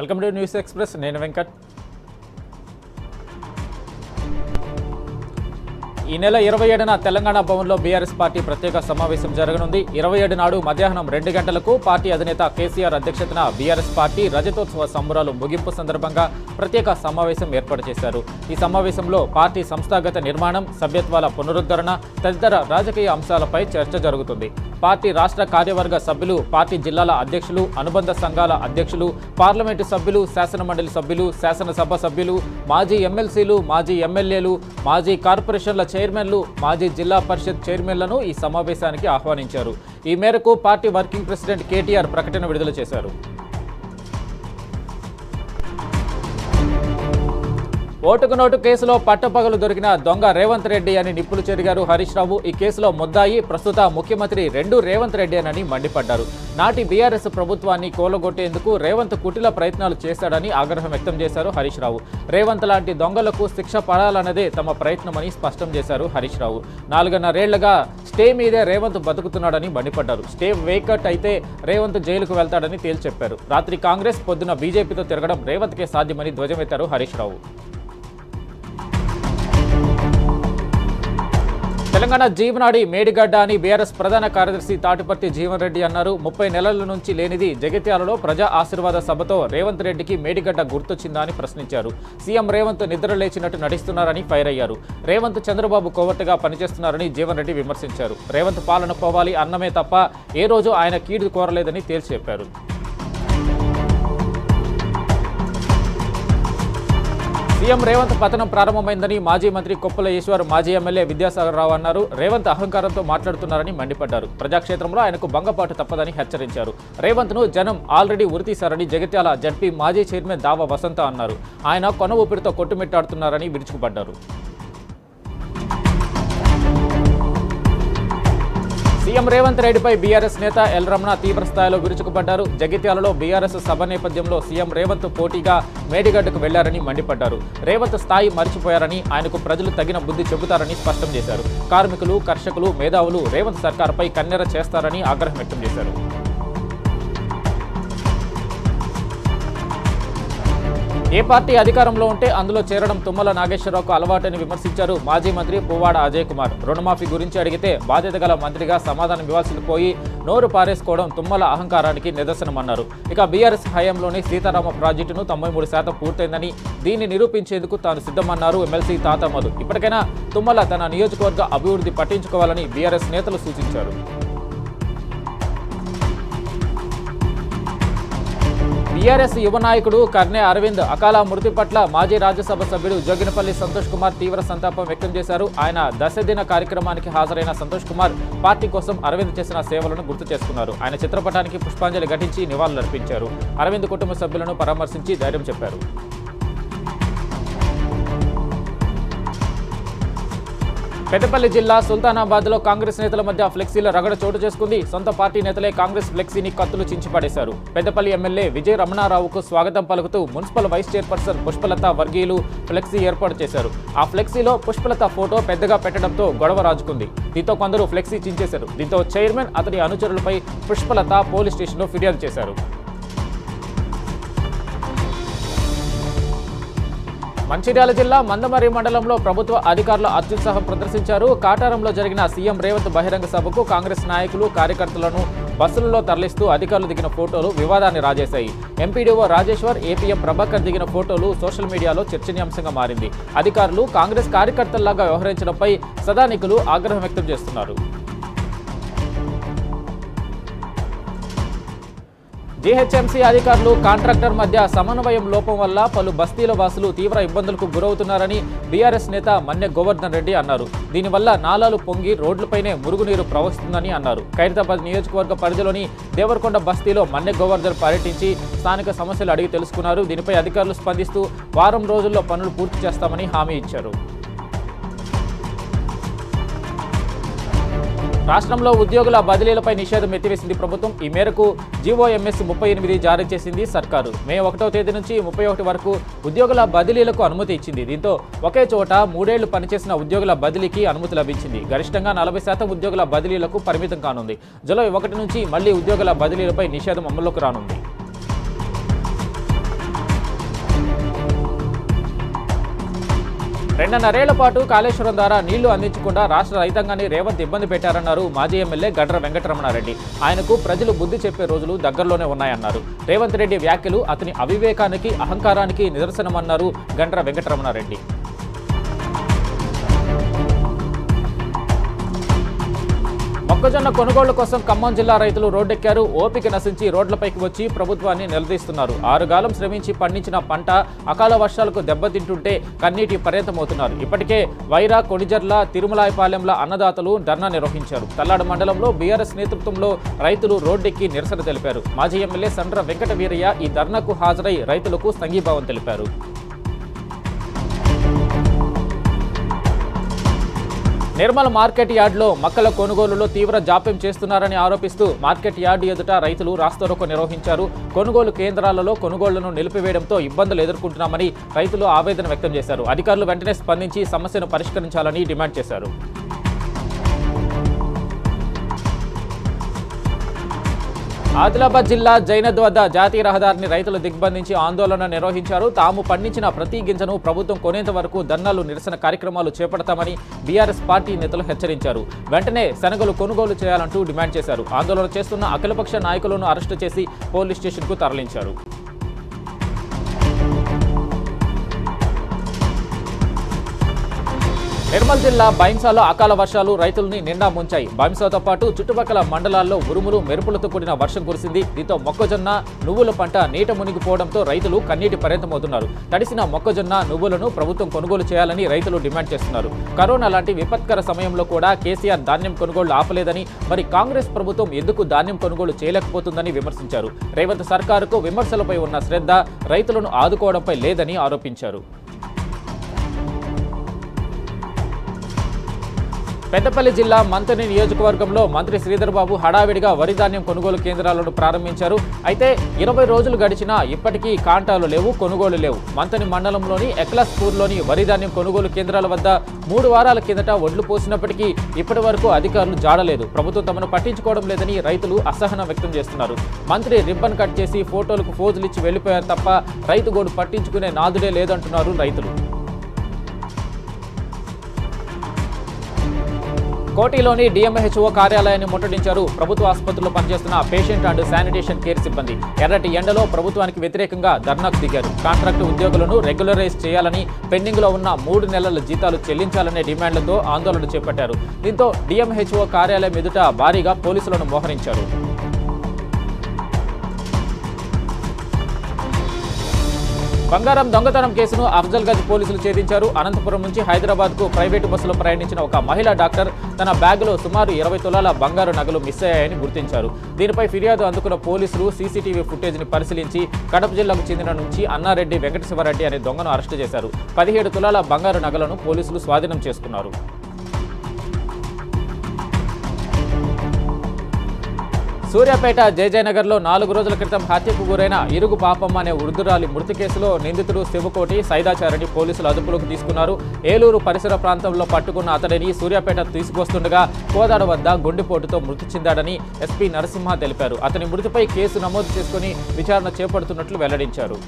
Welcome to news express. నేను వెంకట్. ఈ నెల 27న తెలంగాణ భవన్లో బీఆర్ఎస్ పార్టీ ప్రత్యేక సమావేశం జరగనుంది. 27 నాడు మధ్యాహ్నం 2 గంటలకు పార్టీ అధినేత కేసీఆర్ అధ్యక్షతన బీఆర్ఎస్ పార్టీ రజతోత్సవ సంబరాలు ముగింపు సందర్భంగా ప్రత్యేక సమావేశం ఏర్పాటు చేశారు. ఈ సమావేశంలో పార్టీ సంస్థాగత నిర్మాణం, సభ్యత్వాల పునరుద్ధరణ తదితర రాజకీయ అంశాలపై చర్చ జరుగుతుంది. పార్టీ రాష్ట్ర కార్యవర్గ సభ్యులు, పార్టీ జిల్లాల అధ్యక్షులు, అనుబంధ సంఘాల అధ్యక్షులు, పార్లమెంటు సభ్యులు, శాసనమండలి సభ్యులు, శాసనసభ సభ్యులు, మాజీ ఎమ్మెల్సీలు, మాజీ ఎమ్మెల్యేలు, మాజీ కార్పొరేషన్ల చైర్మన్లు, మాజీ జిల్లా పరిషత్ చైర్మన్లను ఈ సమావేశానికి ఆహ్వానించారు. ఈ మేరకు పార్టీ వర్కింగ్ ప్రెసిడెంట్ కేటీఆర్ ప్రకటన విడుదల చేశారు. ఓటుకు నోటు కేసులో పట్టపగలు దొరికిన దొంగ రేవంత్ రెడ్డి అని నిప్పులు చెరిగారు హరీష్ రావు. ఈ కేసులో ముద్దాయి ప్రస్తుత ముఖ్యమంత్రి రేవంత్ రెడ్డి అని మండిపడ్డారు. నాటి బీఆర్ఎస్ ప్రభుత్వాన్ని కూలగొట్టేందుకు రేవంత్ కుటిల ప్రయత్నాలు చేశాడని ఆగ్రహం వ్యక్తం చేశారు హరీష్ రావు. రేవంత్ లాంటి దొంగలకు శిక్ష పడాలన్నదే తమ ప్రయత్నమని స్పష్టం చేశారు హరీష్ రావు. 4.5 స్టే మీదే రేవంత్ బతుకుతున్నాడని మండిపడ్డారు. స్టే వేకట్ అయితే రేవంత్ జైలుకు వెళ్తాడని తేల్చి చెప్పారు. రాత్రి కాంగ్రెస్, పొద్దున బీజేపీతో తిరగడం రేవంత్కే సాధ్యమని ధ్వజమెత్తారు హరీష్ రావు. తెలంగాణ జీవనాడి మేడిగడ్డ అని బీఆర్ఎస్ ప్రధాన కార్యదర్శి తాటిపర్తి జీవన్ రెడ్డి అన్నారు. 30 నెలల నుంచి లేనిది జగిత్యాలలో ప్రజా ఆశీర్వాద సభతో రేవంత్ రెడ్డికి మేడిగడ్డ గుర్తొచ్చిందా అని ప్రశ్నించారు. సీఎం రేవంత్ నిద్ర లేచినట్టు నటిస్తున్నారని ఫైర్ అయ్యారు. రేవంత్ చంద్రబాబు కోవర్టుగా పనిచేస్తున్నారని జీవన్ రెడ్డి విమర్శించారు. రేవంత్ పాలన పోవాలి అన్నమే తప్ప ఏ రోజు ఆయన కీడు కోరలేదని తేల్చి చెప్పారు. సీఎం రేవంత్ పతనం ప్రారంభమైందని మాజీ మంత్రి కొప్పుల ఈశ్వర్, మాజీ ఎమ్మెల్యే విద్యాసాగర్ రావు అన్నారు. రేవంత్ అహంకారంతో మాట్లాడుతున్నారని మండిపడ్డారు. ప్రజాక్షేత్రంలో ఆయనకు భంగపాటు తప్పదని హెచ్చరించారు. రేవంత్ను జనం ఆల్రెడీ ఉరితీశారని జగిత్యాల జడ్పీ మాజీ చైర్మన్ దావ వసంత అన్నారు. ఆయన కొన ఊపిరితో కొట్టుమిట్టాడుతున్నారని విరుచుకుపడ్డారు. సీఎం రేవంత్ రెడ్డిపై బీఆర్ఎస్ నేత ఎల్ రమణ తీవ్ర స్థాయిలో విరుచుకుపడ్డారు. జగిత్యాలలో బీఆర్ఎస్ సభ నేపథ్యంలో సీఎం రేవంత్ పోటీగా మేడిగడ్డకు వెళ్లారని మండిపడ్డారు. రేవంత్ స్థాయి మర్చిపోయారని, ఆయనకు ప్రజలు తగిన బుద్ధి చెబుతారని స్పష్టం చేశారు. కార్మికులు, కర్షకులు, మేధావులు రేవంత్ సర్కార్పై కన్నెర చేస్తారని ఆగ్రహం వ్యక్తం చేశారు. ఏ పార్టీ అధికారంలో ఉంటే అందులో చేరడం తుమ్మల నాగేశ్వరరావుకు అలవాటని విమర్శించారు మాజీ మంత్రి పువ్వాడ అజయ్ కుమార్. రుణమాఫీ గురించి అడిగితే బాధ్యత గల మంత్రిగా సమాధానం ఇవ్వాల్సింది పోయి నోరు పారేసుకోవడం తుమ్మల అహంకారానికి నిదర్శనమన్నారు. ఇక బీఆర్ఎస్ హయాంలోని సీతారామ ప్రాజెక్టును 93% పూర్తయిందని, దీన్ని నిరూపించేందుకు తాను సిద్ధమన్నారు ఎమ్మెల్సీ తాతమ్మలు. ఇప్పటికైనా తుమ్మల తన నియోజకవర్గ అభివృద్ధి పట్టించుకోవాలని బీఆర్ఎస్ నేతలు సూచించారు. బీఆర్ఎస్ యువ నాయకుడు కర్నె అరవింద్ అకాల మృతి పట్ల మాజీ రాజ్యసభ సభ్యుడు జోగినపల్లి సంతోష్ కుమార్ తీవ్ర సంతాపం వ్యక్తం చేశారు. ఆయన దశదిన కార్యక్రమానికి హాజరైన సంతోష్ కుమార్ పార్టీ కోసం అరవింద్ చేసిన సేవలను గుర్తు చేసుకున్నారు. ఆయన చిత్రపటానికి పుష్పాంజలి ఘటించి నివాళులర్పించారు. అరవింద్ కుటుంబ సభ్యులను పరామర్శించి ధైర్యం చెప్పారు. పెద్దపల్లి జిల్లా సుల్తానాబాద్లో కాంగ్రెస్ నేతల మధ్య ఫ్లెక్సీల రగడ చోటు చేసుకుంది. సొంత పార్టీ నేతలే కాంగ్రెస్ ఫ్లెక్సీని కత్తులు చించిపడేశారు. పెద్దపల్లి ఎమ్మెల్యే విజయ రమణారావుకు స్వాగతం పలుకుతూ మున్సిపల్ వైస్ చైర్పర్సన్ పుష్పలత వర్గీయులు ఫ్లెక్సీ ఏర్పాటు చేశారు. ఆ ఫ్లెక్సీలో పుష్పలత ఫోటో పెద్దగా పెట్టడంతో గొడవ రాజుకుంది. దీంతో కొందరు ఫ్లెక్సీ చించేశారు. దీంతో చైర్మన్, అతని అనుచరులపై పుష్పలత పోలీస్ స్టేషన్లో ఫిర్యాదు చేశారు. మంచిర్యాల జిల్లా మందమర్రి మండలంలో ప్రభుత్వ అధికారులు అత్యుత్సాహం ప్రదర్శించారు. కాటారంలో జరిగిన సీఎం రేవంత్ బహిరంగ సభకు కాంగ్రెస్ నాయకులు, కార్యకర్తలను బస్సులలో తరలిస్తూ అధికారులు దిగిన ఫోటోలు వివాదాన్ని రాజేశాయి. ఎంపీడీఓ రాజేశ్వర్, ఏపీఎం ప్రభాకర్ దిగిన ఫోటోలు సోషల్ మీడియాలో చర్చనీయాంశంగా మారింది. అధికారులు కాంగ్రెస్ కార్యకర్తల్లాగా వ్యవహరించడంపై సదానికులు ఆగ్రహం వ్యక్తం చేస్తున్నారు. జీహెచ్ఎంసీ అధికారులు, కాంట్రాక్టర్ మధ్య సమన్వయం లోపం వల్ల పలు బస్తీల వాసులు తీవ్ర ఇబ్బందులకు గురవుతున్నారని బీఆర్ఎస్ నేత మన్నె గోవర్ధన్ రెడ్డి అన్నారు. దీనివల్ల నాలాలు పొంగి రోడ్లపైనే మురుగునీరు ప్రవహిస్తుందని అన్నారు. ఖైరతాబాద్ నియోజకవర్గ పరిధిలోని దేవరకొండ బస్తీలో మన్నె గోవర్ధన్ పర్యటించి స్థానిక సమస్యలు అడిగి తెలుసుకున్నారు. దీనిపై అధికారులు స్పందిస్తూ వారం రోజుల్లో పనులు పూర్తి చేస్తామని హామీ ఇచ్చారు. రాష్ట్రంలో ఉద్యోగుల బదిలీలపై నిషేధం ఎత్తివేసింది ప్రభుత్వం. ఈ మేరకు జీవోఎంఎస్ 38 జారీ చేసింది సర్కారు. మే 1వ తేదీ నుంచి 31 వరకు ఉద్యోగుల బదిలీలకు అనుమతి ఇచ్చింది. దీంతో ఒకే చోట 3 ఏళ్లు పనిచేసిన ఉద్యోగుల బదిలీకి అనుమతి లభించింది. గరిష్టంగా 40% ఉద్యోగుల బదిలీలకు పరిమితం కానుంది. జూలై 1 నుంచి మళ్లీ ఉద్యోగుల బదిలీలపై నిషేధం అమల్లోకి రానుంది. 2.5 పాటు కాళేశ్వరం ద్వారా నీళ్లు అందించకుండా రాష్ట్ర రైతాంగాన్ని రేవంత్ ఇబ్బంది పెట్టారన్నారు మాజీ ఎమ్మెల్యే గండ్ర వెంకటరమణారెడ్డి. ఆయనకు ప్రజలు బుద్ధి చెప్పే రోజులు దగ్గరలోనే ఉన్నాయన్నారు. రేవంత్ రెడ్డి వ్యాఖ్యలు అతని అవివేకానికి, అహంకారానికి నిదర్శనమన్నారు గండ్ర వెంకటరమణారెడ్డి. మొక్కజొన్న కొనుగోళ్ల కోసం ఖమ్మం జిల్లా రైతులు రోడ్డెక్కారు. ఓపిక నశించి రోడ్లపైకి వచ్చి ప్రభుత్వాన్ని నిలదీస్తున్నారు. 6 కాలం శ్రమించి పండించిన పంట అకాల వర్షాలకు దెబ్బతింటుంటే కన్నీటి పర్యంతమవుతున్నారు. ఇప్పటికే వైరా, కొణిజర్ల, తిరుమలాయపాలెంల అన్నదాతలు ధర్నా నిర్వహించారు. తల్లాడు మండలంలో బీఆర్ఎస్ నేతృత్వంలో రైతులు రోడ్డెక్కి నిరసన తెలిపారు. మాజీ ఎమ్మెల్యే సండ్ర వెంకట వీరయ్య ఈ ధర్నాకు హాజరై రైతులకు సంఘీభావం తెలిపారు. నిర్మల్ మార్కెట్ యార్డులో మొక్కల కొనుగోలులో తీవ్ర జాప్యం చేస్తున్నారని ఆరోపిస్తూ మార్కెట్ యార్డు ఎదుట రైతులు రాస్తారోకో నిర్వహించారు. కొనుగోలు కేంద్రాలలో కొనుగోళ్లను నిలిపివేయడంతో ఇబ్బందులు ఎదుర్కొంటున్నామని రైతులు ఆవేదన వ్యక్తం చేశారు. అధికారులు వెంటనే స్పందించి సమస్యను పరిష్కరించాలని డిమాండ్ చేశారు. ఆదిలాబాద్ జిల్లా జైనద్ వద్ద జాతీయ రహదారిని రైతులు దిగ్బంధించి ఆందోళన నిర్వహించారు. తాము పండించిన ప్రతి గింజను ప్రభుత్వం కొనేంత వరకు ధర్నాలు, నిరసన కార్యక్రమాలు చేపడతామని బీఆర్ఎస్ పార్టీ నేతలు హెచ్చరించారు. వెంటనే శనగలు కొనుగోలు చేయాలంటూ డిమాండ్ చేశారు. ఆందోళన చేస్తున్న అఖిలపక్ష నాయకులను అరెస్టు చేసి పోలీస్ స్టేషన్కు తరలించారు. నిర్మల్ జిల్లా బైంసాలో అకాల వర్షాలు రైతుల్ని నిండా ముంచాయి. బైంసాతో పాటు చుట్టుపక్కల మండలాల్లో ఉరుములు, మెరుపులతో కూడిన వర్షం కురిసింది. దీంతో మొక్కజొన్న, నువ్వుల పంట నీట మునిగిపోవడంతో రైతులు కన్నీటి పర్యంతమవుతున్నారు. తడిసిన మొక్కజొన్న, నువ్వులను ప్రభుత్వం కొనుగోలు చేయాలని రైతులు డిమాండ్ చేస్తున్నారు. కరోనా లాంటి విపత్కర సమయంలో కూడా కేసీఆర్ ధాన్యం కొనుగోలు ఆపలేదని, మరి కాంగ్రెస్ ప్రభుత్వం ఎందుకు ధాన్యం కొనుగోలు చేయలేకపోతుందని విమర్శించారు. రేవంత్ సర్కారుకు విమర్శలపై ఉన్న శ్రద్ధ రైతులను ఆదుకోవడంపై లేదని ఆరోపించారు. పెద్దపల్లి జిల్లా మంతని నియోజకవర్గంలో మంత్రి శ్రీధర్ బాబు హడావిడిగా వరి ధాన్యం కొనుగోలు కేంద్రాలను ప్రారంభించారు. అయితే 20 రోజులు గడిచినా ఇప్పటికీ కాంటాలు లేవు, కొనుగోలు లేవు. మంతని మండలంలోని ఎక్లాస్పూర్లోని వరి ధాన్యం కొనుగోలు కేంద్రాల వద్ద 3 వారాల కిందట ఒడ్లు పోసినప్పటికీ ఇప్పటి వరకు అధికారులు జాడలేదు. ప్రభుత్వం తమను పట్టించుకోవడం లేదని రైతులు అసహనం వ్యక్తం చేస్తున్నారు. మంత్రి రిబ్బన్ కట్ చేసి ఫోటోలకు ఫోజులు ఇచ్చి వెళ్లిపోయారు తప్ప రైతు గోడు పట్టించుకునే నాదుడే లేదంటున్నారు రైతులు. కోటిలోని డిఎంహెచ్ఓ కార్యాలయాన్ని ముట్టడించారు. ప్రభుత్వ ఆసుపత్రిలో పనిచేస్తున్న పేషెంట్ అండ్ శానిటేషన్ కేర్ సిబ్బంది ఎర్రటి ఎండలో ప్రభుత్వానికి వ్యతిరేకంగా ధర్నాకు దిగారు. కాంట్రాక్టు ఉద్యోగులను రెగ్యులరైజ్ చేయాలని, పెండింగ్లో ఉన్న 3 నెలల జీతాలు చెల్లించాలనే డిమాండ్లతో ఆందోళన చేపట్టారు. దీంతో డిఎంహెచ్ఓ కార్యాలయం ఎదుట భారీగా పోలీసులను మోహరించారు. బంగారం దొంగతనం కేసును అఫ్జల్గంజ్ పోలీసులు ఛేదించారు. అనంతపురం నుంచి హైదరాబాద్కు ప్రైవేటు బస్సులో ప్రయాణించిన ఒక మహిళా డాక్టర్ తన బ్యాగులో సుమారు 20 తులాల బంగారు నగలు మిస్ అయ్యాయని గుర్తించారు. దీనిపై ఫిర్యాదు అందుకున్న పోలీసులు సీసీటీవీ ఫుటేజ్ని పరిశీలించి కడప జిల్లాకు చెందిన నుంచి అన్నారెడ్డి వెంకటశివరెడ్డి అనే దొంగను అరెస్టు చేశారు. 17 తులాల బంగారు నగలను పోలీసులు స్వాధీనం చేసుకున్నారు. సూర్యాపేట జయజయనగర్లో 4 రోజుల క్రితం హత్యకు గురైన ఇరుగు పాపమ్మ అనే వృద్ధురాలి మృతి కేసులో నిందితుడు శివకోటి సైదాచారిని పోలీసులు అదుపులోకి తీసుకున్నారు. ఏలూరు పరిసర ప్రాంతంలో పట్టుకున్న అతడిని సూర్యాపేట తీసుకొస్తుండగా కోదాడ వద్ద గుండెపోటుతో మృతి చెందాడని ఎస్పీ నరసింహ తెలిపారు. అతని మృతిపై కేసు నమోదు చేసుకుని విచారణ చేపడుతున్నట్లు వెల్లడించారు.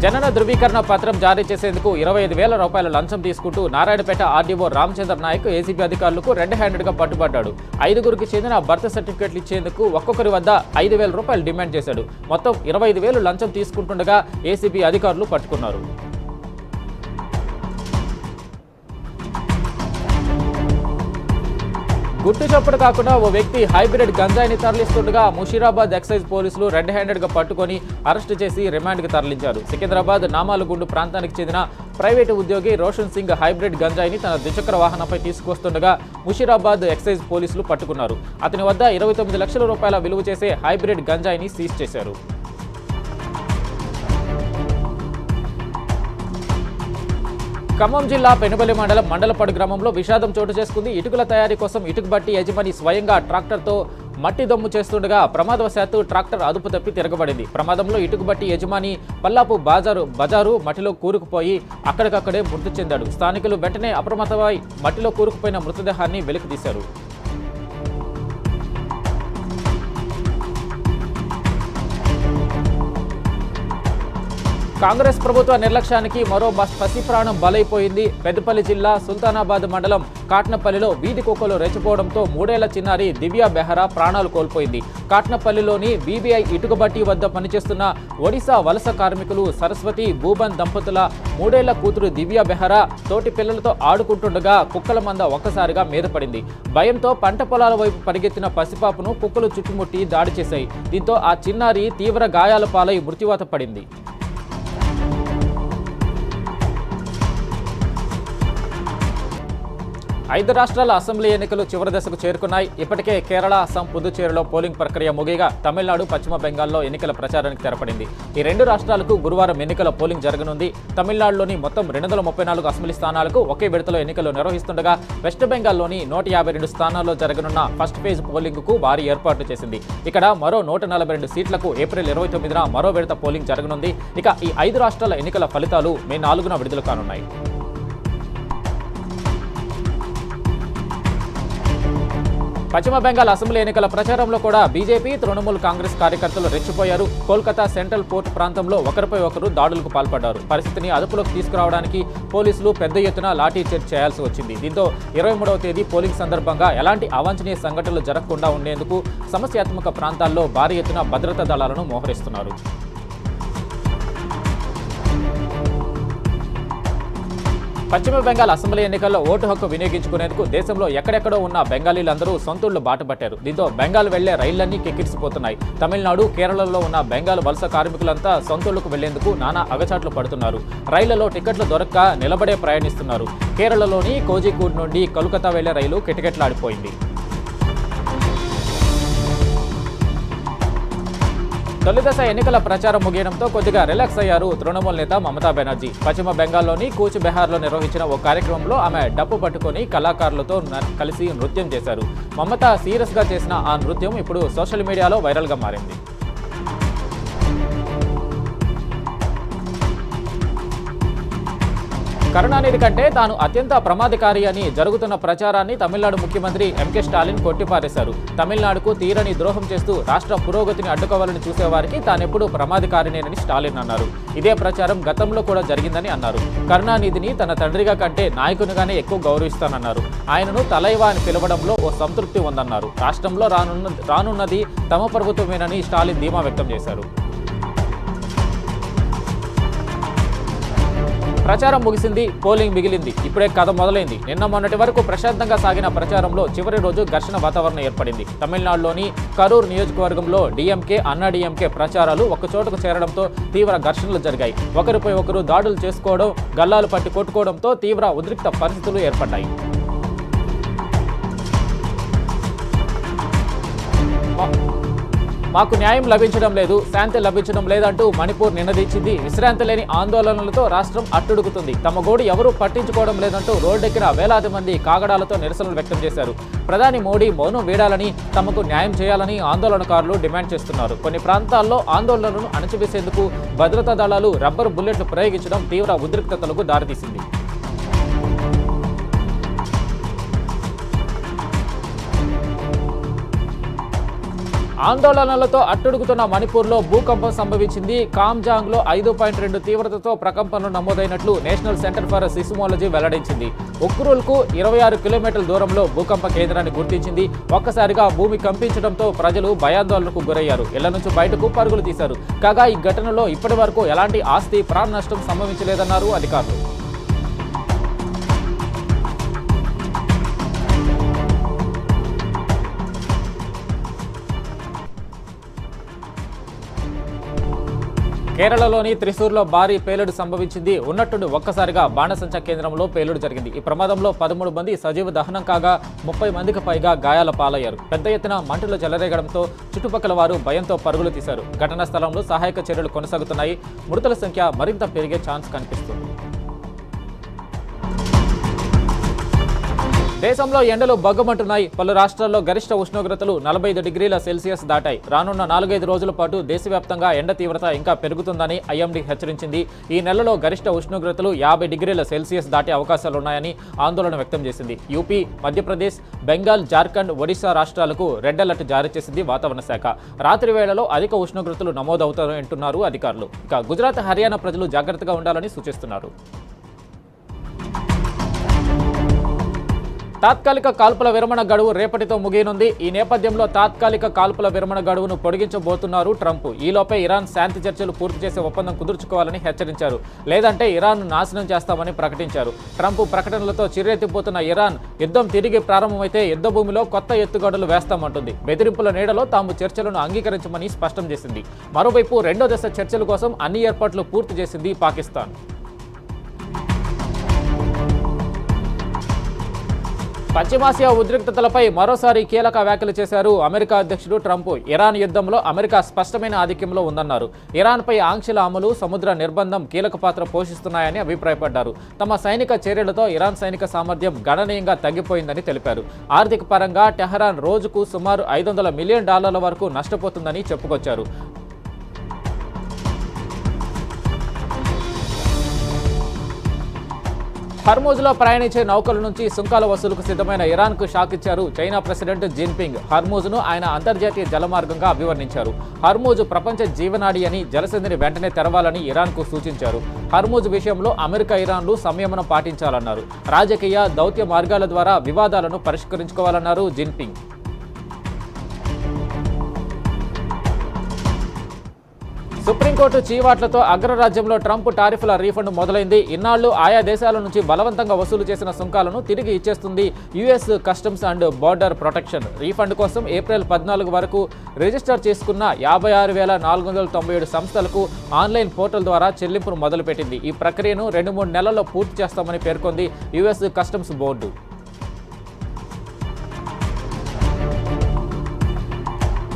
జనన ధృవీకరణ పత్రం జారీ చేసేందుకు 25,000 రూపాయల లంచం తీసుకుంటూ నారాయణపేట ఆర్డీఓ రామచంద్ర నాయక్ ఏసీబీ అధికారులకు రెడ్ హ్యాండెడ్గా పట్టుబడ్డాడు. 5గురికి చెందిన బర్త్ సర్టిఫికెట్లు ఇచ్చేందుకు ఒక్కొక్కరి వద్ద 5,000 రూపాయలు డిమాండ్ చేశాడు. మొత్తం 25,000 లంచం తీసుకుంటుండగా ఏసీబీ అధికారులు పట్టుకున్నారు. గుట్టు చప్పుడు కాకుండా ఓ వ్యక్తి హైబ్రిడ్ గంజాయిని తరలిస్తుండగా ముషీరాబాద్ ఎక్సైజ్ పోలీసులు రెడ్ హ్యాండెడ్గా పట్టుకొని అరెస్టు చేసి రిమాండ్కి తరలించారు. సికింద్రాబాద్ నామాలగుండు ప్రాంతానికి చెందిన ప్రైవేటు ఉద్యోగి రోషన్ సింగ్ హైబ్రిడ్ గంజాయిని తన ద్విచక్ర వాహనంపై తీసుకొస్తుండగా ముషీరాబాద్ ఎక్సైజ్ పోలీసులు పట్టుకున్నారు. అతని వద్ద 29 లక్షల రూపాయల విలువ చేసే హైబ్రిడ్ గంజాయిని సీజ్ చేశారు. ఖమ్మం జిల్లా పెనుబలి మండలం మండలపాడు గ్రామంలో విషాదం చోటు చేసుకుంది. ఇటుకల తయారీ కోసం ఇటుక బట్టి యజమాని స్వయంగా ట్రాక్టర్తో మట్టి దమ్ము చేస్తుండగా ప్రమాదవశాత్తు ట్రాక్టర్ అదుపు తప్పి తిరగబడింది. ప్రమాదంలో ఇటుక బట్టి యజమాని పల్లాపు బజారు మట్టిలో కూరుకుపోయి అక్కడికక్కడే మృతి చెందాడు. స్థానికులు వెంటనే అప్రమత్తమై మట్టిలో కూరుకుపోయిన మృతదేహాన్ని వెలికితీశారు. కాంగ్రెస్ ప్రభుత్వ నిర్లక్ష్యానికి మరో పసి ప్రాణం బలైపోయింది. పెద్దపల్లి జిల్లా సుల్తానాబాద్ మండలం కాట్నపల్లిలో వీధి కుక్కలు రెచ్చిపోవడంతో 3 ఏళ్ల చిన్నారి దివ్యా బెహరా ప్రాణాలు కోల్పోయింది. కాట్నపల్లిలోని బీబీఐ ఇటుకబట్టి వద్ద పనిచేస్తున్న ఒడిశా వలస కార్మికులు సరస్వతి భూబన్ దంపతుల 3 ఏళ్ల కూతురు దివ్యా బెహరా తోటి పిల్లలతో ఆడుకుంటుండగా కుక్కల మంద ఒక్కసారిగా మీద పడింది. భయంతో పంట పొలాల వైపు పరిగెత్తిన పసిపాపను కుక్కలు చుట్టుముట్టి దాడి చేశాయి. దీంతో ఆ చిన్నారి తీవ్ర గాయాల పాలై మృత్యువాత పడింది. 5 రాష్ట్రాల అసెంబ్లీ ఎన్నికలు చివరి దశకు చేరుకున్నాయి. ఇప్పటికే కేరళ, అస్సాం, పుదుచ్చేరిలో పోలింగ్ ప్రక్రియ ముగియగా తమిళనాడు, పశ్చిమ బెంగాల్లో ఎన్నికల ప్రచారానికి తెరపడింది. ఈ 2 రాష్ట్రాలకు గురువారం ఎన్నికల పోలింగ్ జరగనుంది. తమిళనాడులోని మొత్తం 234 అసెంబ్లీ స్థానాలకు ఒకే విడతలో ఎన్నికలు నిర్వహిస్తుండగా వెస్ట్ బెంగాల్లోని 152 స్థానాల్లో జరగనున్న ఫస్ట్ ఫేజ్ పోలింగ్కు భారీ ఏర్పాట్లు చేసింది. ఇక్కడ మరో 142 సీట్లకు ఏప్రిల్ 29న మరో విడత పోలింగ్ జరగనుంది. ఇక ఈ 5 రాష్ట్రాల ఎన్నికల ఫలితాలు మే 4న విడుదల కానున్నాయి. పశ్చిమ బెంగాల్ అసెంబ్లీ ఎన్నికల ప్రచారంలో కూడా బీజేపీ, తృణమూల్ కాంగ్రెస్ కార్యకర్తలు రెచ్చిపోయారు. కోల్కతా సెంట్రల్ పోర్ట్ ప్రాంతంలో ఒకరిపై ఒకరు దాడులకు పాల్పడ్డారు. పరిస్థితిని అదుపులోకి తీసుకురావడానికి పోలీసులు పెద్ద ఎత్తున లాఠీ చార్జ్ చేయాల్సి వచ్చింది. దీంతో 23వ తేదీ పోలింగ్ సందర్భంగా ఎలాంటి అవాంఛనీయ సంఘటనలు జరగకుండా ఉండేందుకు సమస్యాత్మక ప్రాంతాల్లో భారీ ఎత్తున భద్రతా దళాలను మోహరిస్తున్నారు. పశ్చిమ బెంగాల్ అసెంబ్లీ ఎన్నికల్లో ఓటు హక్కు వినియోగించుకునేందుకు దేశంలో ఎక్కడెక్కడో ఉన్న బెంగాలీలందరూ సొంతూళ్లు బాటపట్టారు. దీంతో బెంగాల్ వెళ్లే రైళ్లన్నీ కిక్కిరిసిపోతున్నాయి. తమిళనాడు, కేరళలో ఉన్న బెంగాల్ వలస కార్మికులంతా సొంతూళ్లకు వెళ్లేందుకు నానా అగచాట్లు పడుతున్నారు. రైళ్లలో టికెట్లు దొరక్క నిలబడే ప్రయాణిస్తున్నారు. కేరళలోని కోజికోడ్ నుండి కోల్కతా వెళ్లే రైలు కిటకిటలాడిపోయింది. తొలిదశ ఎన్నికల ప్రచారం ముగియడంతో కొద్దిగా రిలాక్స్ అయ్యారు తృణమూల్ నేత మమతా బెనర్జీ. పశ్చిమ బెంగాల్లోని కూచ్ బెహార్లో నిర్వహించిన ఓ కార్యక్రమంలో ఆమె డప్పు పట్టుకుని కళాకారులతో కలిసి నృత్యం చేశారు. మమతా సీరియస్గా చేసిన ఆ నృత్యం ఇప్పుడు సోషల్ మీడియాలో వైరల్గా మారింది. కరుణానిధి కంటే తాను అత్యంత ప్రమాదకారి అని జరుగుతున్న ప్రచారాన్ని తమిళనాడు ముఖ్యమంత్రి ఎంకే స్టాలిన్ కొట్టిపారేశారు. తమిళనాడుకు తీరని ద్రోహం చేస్తూ రాష్ట్ర పురోగతిని అడ్డుకోవాలని చూసేవారికి తానెప్పుడు ప్రమాదకారినేనని స్టాలిన్ అన్నారు. ఇదే ప్రచారం గతంలో కూడా జరిగిందని అన్నారు. కరుణానిధిని తన తండ్రిగా కంటే నాయకునిగానే ఎక్కువ గౌరవిస్తానన్నారు. ఆయనను తలైవా అని పిలవడంలో ఓ సంతృప్తి ఉందన్నారు. రాష్ట్రంలో రానున్నది తమ ప్రభుత్వమేనని స్టాలిన్ ధీమా వ్యక్తం చేశారు. ప్రచారం ముగిసింది, పోలింగ్ మిగిలింది. ఇప్పుడే కథ మొదలైంది. నిన్న మొన్నటి వరకు ప్రశాంతంగా సాగిన ప్రచారంలో చివరి రోజు ఘర్షణ వాతావరణం ఏర్పడింది. తమిళనాడులోని కరూర్ నియోజకవర్గంలో డీఎంకే, అన్నా డీఎంకే ప్రచారాలు ఒక్కచోటకు చేరడంతో తీవ్ర ఘర్షణలు జరిగాయి. ఒకరిపై ఒకరు దాడులు చేసుకోవడం, గల్లాలు పట్టి కొట్టుకోవడంతో తీవ్ర ఉద్రిక్త పరిస్థితులు ఏర్పడ్డాయి. మాకు న్యాయం లభించడం లేదు, శాంతి లభించడం లేదంటూ మణిపూర్ నినదించింది. విశ్రాంతి లేని ఆందోళనలతో రాష్ట్రం అట్టుడుకుతుంది. తమ గోడు ఎవరూ పట్టించుకోవడం లేదంటూ రోడ్డెక్కిన వేలాది మంది కాగడాలతో నిరసనలు వ్యక్తం చేశారు. ప్రధాని మోడీ మౌనం వీడాలని, తమకు న్యాయం చేయాలని ఆందోళనకారులు డిమాండ్ చేస్తున్నారు. కొన్ని ప్రాంతాల్లో ఆందోళనలను అణచివేసేందుకు భద్రతా దళాలు రబ్బరు బుల్లెట్లు ప్రయోగించడం తీవ్ర ఉద్రిక్తతలకు దారితీసింది. ఆందోళనలతో అట్టుడుగుతున్న మణిపూర్లో భూకంపం సంభవించింది. కామ్జాంగ్లో 5.2 తీవ్రతతో ప్రకంపనలు నమోదైనట్లు నేషనల్ సెంటర్ ఫర్ సిస్మోలజీ వెల్లడించింది. ఉక్రూల్కు 26 కిలోమీటర్ల దూరంలో భూకంప కేంద్రాన్ని గుర్తించింది. ఒక్కసారిగా భూమి కంపించడంతో ప్రజలు భయాందోళనకు గురయ్యారు. ఇళ్ల నుంచి బయటకు పరుగులు తీశారు. కాగా ఈ ఘటనలో ఇప్పటి వరకు ఎలాంటి ఆస్తి, ప్రాణ నష్టం సంభవించలేదన్నారు అధికారులు. కేరళలోని త్రిశూర్లో భారీ పేలుడు సంభవించింది. ఉన్నట్టుండి ఒక్కసారిగా బాణసంచా కేంద్రంలో పేలుడు జరిగింది. ఈ ప్రమాదంలో 13 మంది సజీవ దహనం కాగా 30 మందికి పైగా గాయాల పాలయ్యారు. పెద్ద ఎత్తున మంటలు చెలరేగడంతో చుట్టుపక్కల వారు భయంతో పరుగులు తీశారు. ఘటనా స్థలంలో సహాయక చర్యలు కొనసాగుతున్నాయి. మృతుల సంఖ్య మరింత పెరిగే ఛాన్స్ కనిపిస్తుంది. దేశంలో ఎండలు బగ్గమంటున్నాయి. పలు రాష్ట్రాల్లో గరిష్ట ఉష్ణోగ్రతలు 45 డిగ్రీల సెల్సియస్ దాటాయి. రానున్న 4-5 రోజుల పాటు దేశవ్యాప్తంగా ఎండ తీవ్రత ఇంకా పెరుగుతుందని ఐఎండీ హెచ్చరించింది. ఈ నెలలో గరిష్ట ఉష్ణోగ్రతలు 50 డిగ్రీల సెల్సియస్ దాటే అవకాశాలున్నాయని ఆందోళన వ్యక్తం చేసింది. యూపీ, మధ్యప్రదేశ్, బెంగాల్, జార్ఖండ్, ఒడిశా రాష్ట్రాలకు రెడ్ అలర్ట్ జారీ చేసింది వాతావరణ శాఖ. రాత్రి వేళలో అధిక ఉష్ణోగ్రతలు నమోదవుతాయంటున్నారు అధికారులు. ఇక గుజరాత్, హర్యానా ప్రజలు జాగ్రత్తగా ఉండాలని సూచిస్తున్నారు. తాత్కాలిక కాల్పుల విరమణ గడువు రేపటితో ముగియనుంది. ఈ నేపథ్యంలో తాత్కాలిక కాల్పుల విరమణ గడువును పొడిగించబోతున్నారు ట్రంప్. ఈలోపే ఇరాన్ శాంతి చర్చలు పూర్తి చేసే ఒప్పందం కుదుర్చుకోవాలని హెచ్చరించారు. లేదంటే ఇరాన్ నాశనం చేస్తామని ప్రకటించారు. ట్రంప్ ప్రకటనలతో చిర్రెత్తిపోతున్న ఇరాన్ యుద్ధం తిరిగి ప్రారంభమైతే యుద్ధ భూమిలో కొత్త ఎత్తుగడలు వేస్తామంటుంది. బెదిరింపుల నీడలో తాము చర్చలను అంగీకరించమని స్పష్టం చేసింది. మరోవైపు రెండో దశ చర్చల కోసం అన్ని ఏర్పాట్లు పూర్తి చేసింది పాకిస్తాన్. పశ్చిమాసియా ఉద్రిక్తతలపై మరోసారి కీలక వ్యాఖ్యలు చేశారు అమెరికా అధ్యక్షుడు ట్రంప్. ఇరాన్ యుద్ధంలో అమెరికా స్పష్టమైన ఆధిక్యంలో ఉందన్నారు. ఇరాన్పై ఆంక్షల అమలు, సముద్ర నిర్బంధం కీలక పాత్ర పోషిస్తున్నాయని అభిప్రాయపడ్డారు. తమ సైనిక చర్యలతో ఇరాన్ సైనిక సామర్థ్యం గణనీయంగా తగ్గిపోయిందని తెలిపారు. ఆర్థిక పరంగా టెహరాన్ రోజుకు సుమారు $500 మిలియన్ వరకు నష్టపోతుందని చెప్పుకొచ్చారు. హర్మూజ్లో ప్రయాణించే నౌకల నుంచి సుంకాల వసూలుకు సిద్ధమైన ఇరాన్కు షాక్ ఇచ్చారు చైనా ప్రెసిడెంట్ జిన్పింగ్. హర్మూజ్ను ఆయన అంతర్జాతీయ జలమార్గంగా అభివర్ణించారు. హర్మూజ్ ప్రపంచ జీవనాడి అని, జలసంధిని వెంటనే తెరవాలని ఇరాన్కు సూచించారు. హర్మూజ్ విషయంలో అమెరికా, ఇరాన్లు సంయమనం పాటించాలన్నారు. రాజకీయ, దౌత్య మార్గాల ద్వారా వివాదాలను పరిష్కరించుకోవాలన్నారు జిన్పింగ్. సుప్రీంకోర్టు చీవాట్లతో అగ్రరాజ్యంలో ట్రంప్ టారిఫ్ల రీఫండ్ మొదలైంది. ఇన్నాళ్లు ఆయా దేశాల నుంచి బలవంతంగా వసూలు చేసిన సుంకాలను తిరిగి ఇచ్చేస్తుంది US customs and border protection. Refund కోసం ఏప్రిల్ 14 వరకు రిజిస్టర్ చేసుకున్న 56,497 సంస్థలకు ఆన్లైన్ పోర్టల్ ద్వారా చెల్లింపును మొదలుపెట్టింది. ఈ ప్రక్రియను 2-3 నెలల్లో పూర్తి చేస్తామని పేర్కొంది యుఎస్ కస్టమ్స్ బోర్డు.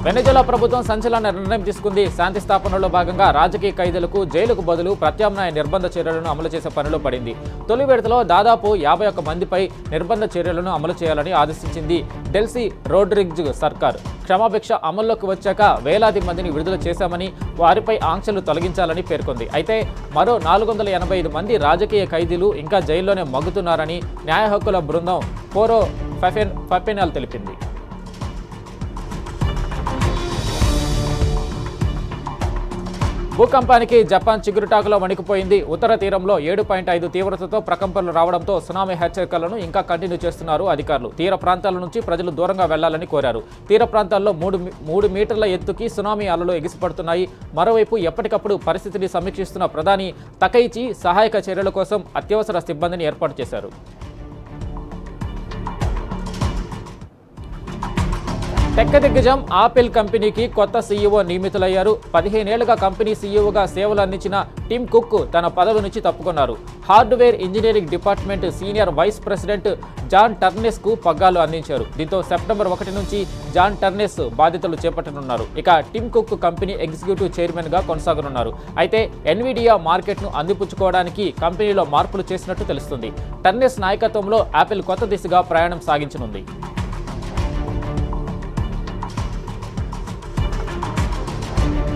వెనెజులా ప్రభుత్వం సంచలన నిర్ణయం తీసుకుంది. శాంతి స్థాపనలో భాగంగా రాజకీయ ఖైదీలకు జైలుకు బదులు ప్రత్యామ్నాయ నిర్బంధ చర్యలను అమలు చేసే పనిలో పడింది. తొలి విడతలో దాదాపు 51 మందిపై నిర్బంధ చర్యలను అమలు చేయాలని ఆదేశించింది డెల్సీ రోడ్రిగ్జ్ సర్కార్. క్షమాభిక్ష అమల్లోకి వచ్చాక వేలాది మందిని విడుదల చేశామని, వారిపై ఆంక్షలు తొలగించాలని పేర్కొంది. అయితే మరో 485 మంది రాజకీయ ఖైదీలు ఇంకా జైల్లోనే మగ్గుతున్నారని న్యాయ హక్కుల బృందం ఫోరో ఫెఫెనాల్ తెలిపింది. భూకంపానికి జపాన్ చిగురుటాకులో వణికిపోయింది. ఉత్తర తీరంలో 7.5 తీవ్రతతో ప్రకంపనలు రావడంతో సునామీ హెచ్చరికలను ఇంకా కంటిన్యూ చేస్తున్నారు అధికారులు. తీర ప్రాంతాల నుంచి ప్రజలు దూరంగా వెళ్లాలని కోరారు. తీర ప్రాంతాల్లో 3 మీటర్ల ఎత్తుకి సునామీ అలలు ఎగిసిపడుతున్నాయి. మరోవైపు ఎప్పటికప్పుడు పరిస్థితిని సమీక్షిస్తున్న ప్రధాని తకైచి సహాయక చర్యల కోసం అత్యవసర సిబ్బందిని ఏర్పాటు చేశారు. టెక్ దిగ్గజం ఆపిల్ కంపెనీకి కొత్త సీఈఓ నియమితులయ్యారు. 15 ఏళ్లుగా కంపెనీ సీఈఓగా సేవలు అందించిన టిమ్ కుక్ తన పదవి నుంచి తప్పుకున్నారు. Hardware engineering department senior vice president John టర్నెస్కు పగ్గాలు అందించారు. దీంతో సెప్టెంబర్ 1 నుంచి జాన్ టర్నెస్ బాధ్యతలు చేపట్టనున్నారు. ఇక టిమ్ కుక్ కంపెనీ ఎగ్జిక్యూటివ్ చైర్మన్గా కొనసాగనున్నారు. అయితే ఎన్విడియా మార్కెట్ను అందిపుచ్చుకోవడానికి కంపెనీలో మార్పులు చేసినట్టు తెలుస్తుంది. టర్నెస్ నాయకత్వంలో యాపిల్ కొత్త దిశగా ప్రయాణం సాగించనుంది.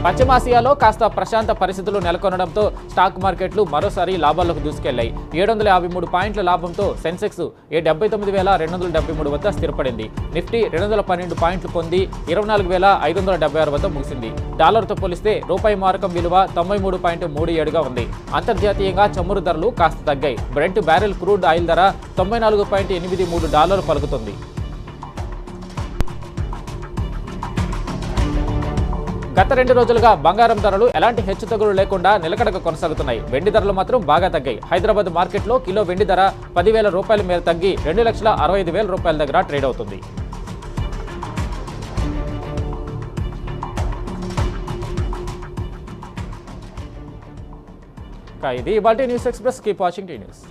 పశ్చిమాసియాలో కాస్త ప్రశాంత పరిస్థితులు నెలకొనడంతో స్టాక్ మార్కెట్లు మరోసారి లాభాల్లోకి దూసుకెళ్లాయి. 753 పాయింట్ల లాభంతో సెన్సెక్స్ 79,273 వద్ద స్థిరపడింది. నిఫ్టీ 212 పాయింట్లు పొంది 24,576 వద్ద ముగిసింది. డాలర్తో పోలిస్తే రూపాయి మారకం విలువ 93.37గా ఉంది. అంతర్జాతీయంగా చమురు ధరలు కాస్త తగ్గాయి. బ్రెంట్ బ్యారెల్ క్రూడ్ ఆయిల్ ధర $94.83 పలుకుతుంది. గత 2 రోజులుగా బంగారం ధరలు ఎలాంటి హెచ్చుతగ్గులు లేకుండా నిలకడగా కొనసాగుతున్నాయి. వెండి ధరలు మాత్రం బాగా తగ్గాయి. హైదరాబాద్ మార్కెట్లో కిలో వెండి ధర ₹10,000 మేర తగ్గి ₹2,65,000 దగ్గర ట్రేడ్ అవుతుంది. ఇది ఇవాల్టి news express. Keep watching tea news.